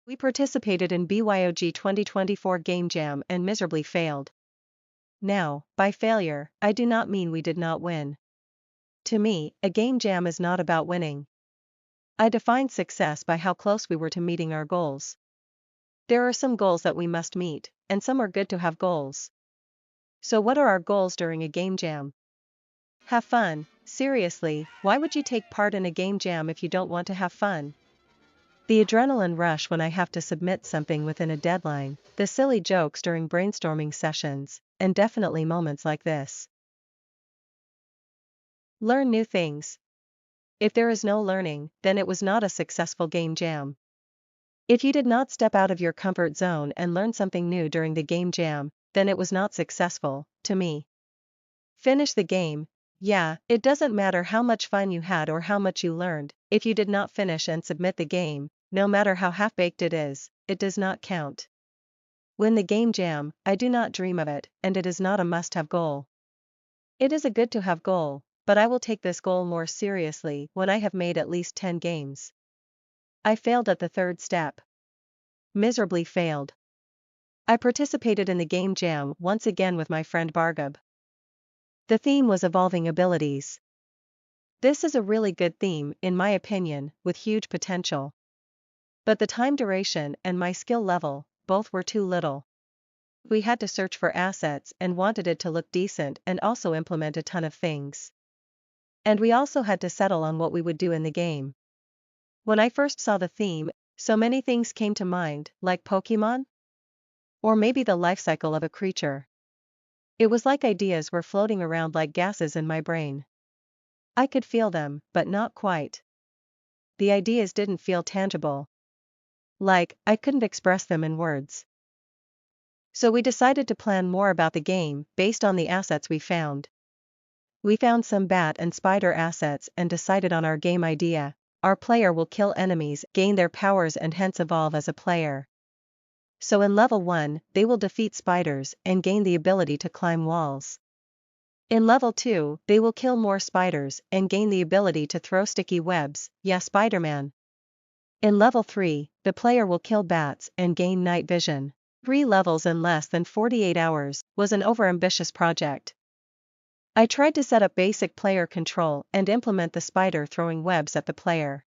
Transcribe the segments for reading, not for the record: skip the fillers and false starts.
We participated in Byog 2024 Game Jam and miserably failed. Now, by failure, I do not mean we did not win. To me, a game jam is not about winning. I define success by how close we were to meeting our goals. There are some goals that we must meet, and some are good to have goals. So what are our goals during a game jam? Have fun. Seriously, why would you take part in a game jam if you don't want to have fun? The adrenaline rush when I have to submit something within a deadline, the silly jokes during brainstorming sessions, and definitely moments like this. Learn new things. If there is no learning, then it was not a successful game jam. If you did not step out of your comfort zone and learn something new during the game jam, then it was not successful, to me. Finish the game. Yeah, it doesn't matter how much fun you had or how much you learned, if you did not finish and submit the game, no matter how half-baked it is, it does not count. Win the game jam, I do not dream of it, and it is not a must-have goal. It is a good-to-have goal, but I will take this goal more seriously when I have made at least 10 games. I failed at the third step. Miserably failed. I participated in the game jam once again with my friend Byog. The theme was evolving abilities. This is a really good theme, in my opinion, with huge potential. But the time duration and my skill level, both were too little. We had to search for assets and wanted it to look decent and also implement a ton of things. And we also had to settle on what we would do in the game. When I first saw the theme, so many things came to mind, like Pokemon? Or maybe the life cycle of a creature. It was like ideas were floating around like gases in my brain. I could feel them, but not quite. The ideas didn't feel tangible. Like, I couldn't express them in words. So we decided to plan more about the game, based on the assets we found. We found some bat and spider assets and decided on our game idea. Our player will kill enemies, gain their powers and hence evolve as a player. So in level 1, they will defeat spiders and gain the ability to climb walls. In level 2, they will kill more spiders and gain the ability to throw sticky webs, yeah, Spider-Man. In level 3, the player will kill bats and gain night vision. 3 levels in less than 48 hours was an overambitious project. I tried to set up basic player control and implement the spider throwing webs at the player.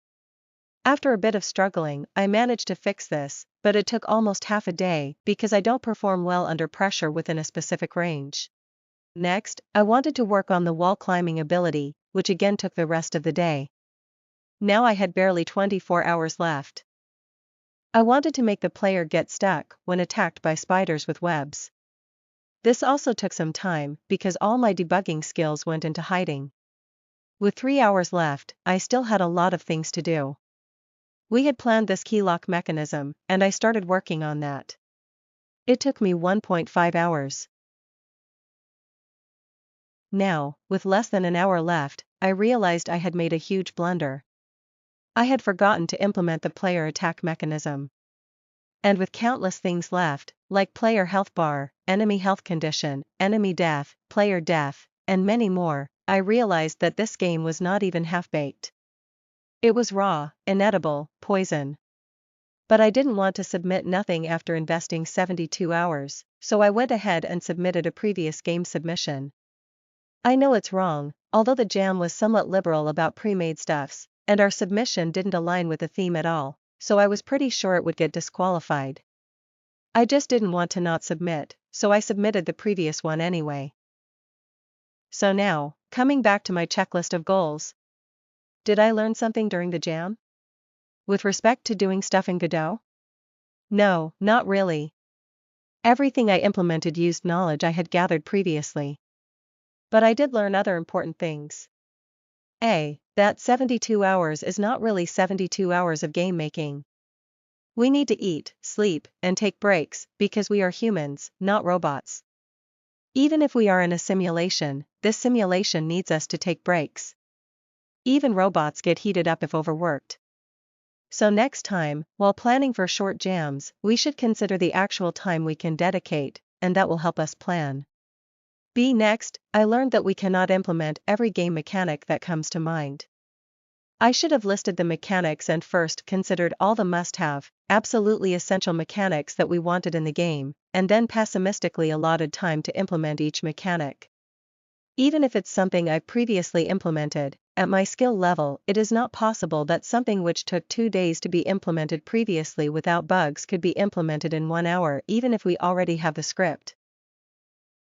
After a bit of struggling, I managed to fix this, but it took almost half a day because I don't perform well under pressure within a specific range. Next, I wanted to work on the wall climbing ability, which again took the rest of the day. Now I had barely 24 hours left. I wanted to make the player get stuck when attacked by spiders with webs. This also took some time because all my debugging skills went into hiding. With 3 hours left, I still had a lot of things to do. We had planned this key lock mechanism, and I started working on that. It took me 1.5 hours. Now, with less than an hour left, I realized I had made a huge blunder. I had forgotten to implement the player attack mechanism. And with countless things left, like player health bar, enemy health condition, enemy death, player death, and many more, I realized that this game was not even half-baked. It was raw, inedible, poison. But I didn't want to submit nothing after investing 72 hours, so I went ahead and submitted a previous game submission. I know it's wrong, although the jam was somewhat liberal about pre-made stuffs, and our submission didn't align with the theme at all, so I was pretty sure it would get disqualified. I just didn't want to not submit, so I submitted the previous one anyway. So now, coming back to my checklist of goals. Did I learn something during the jam? With respect to doing stuff in Godot? No, not really. Everything I implemented used knowledge I had gathered previously. But I did learn other important things. A. That 72 hours is not really 72 hours of game making. We need to eat, sleep, and take breaks, because we are humans, not robots. Even if we are in a simulation, this simulation needs us to take breaks. Even robots get heated up if overworked. So next time, while planning for short jams, we should consider the actual time we can dedicate, and that will help us plan. B. Next, I learned that we cannot implement every game mechanic that comes to mind. I should have listed the mechanics and first considered all the must-have, absolutely essential mechanics that we wanted in the game, and then pessimistically allotted time to implement each mechanic. Even if it's something I've previously implemented, at my skill level it is not possible that something which took 2 days to be implemented previously without bugs could be implemented in 1 hour even if we already have the script.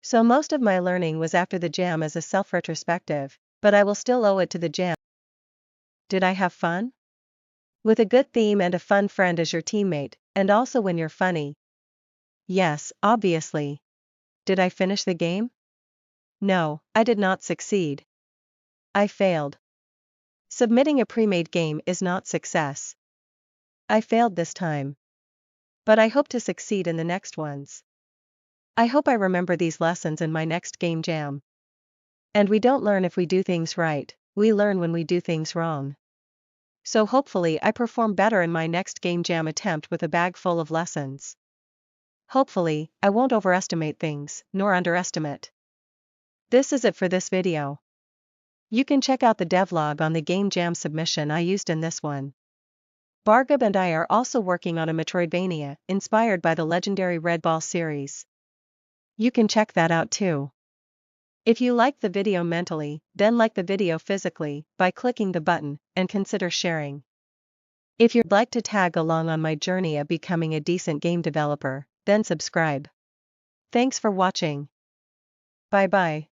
So most of my learning was after the jam as a self-retrospective, but I will still owe it to the jam. Did I have fun? With a good theme and a fun friend as your teammate, and also when you're funny. Yes, obviously. Did I finish the game? No, I did not succeed. I failed. Submitting a pre-made game is not success. I failed this time. But I hope to succeed in the next ones. I hope I remember these lessons in my next game jam. And we don't learn if we do things right, we learn when we do things wrong. So hopefully I perform better in my next game jam attempt with a bag full of lessons. Hopefully, I won't overestimate things, nor underestimate. This is it for this video. You can check out the devlog on the game jam submission I used in this one. Byog and I are also working on a Metroidvania, inspired by the legendary Red Ball series. You can check that out too. If you liked the video mentally, then like the video physically, by clicking the button, and consider sharing. If you'd like to tag along on my journey of becoming a decent game developer, then subscribe. Thanks for watching. Bye bye.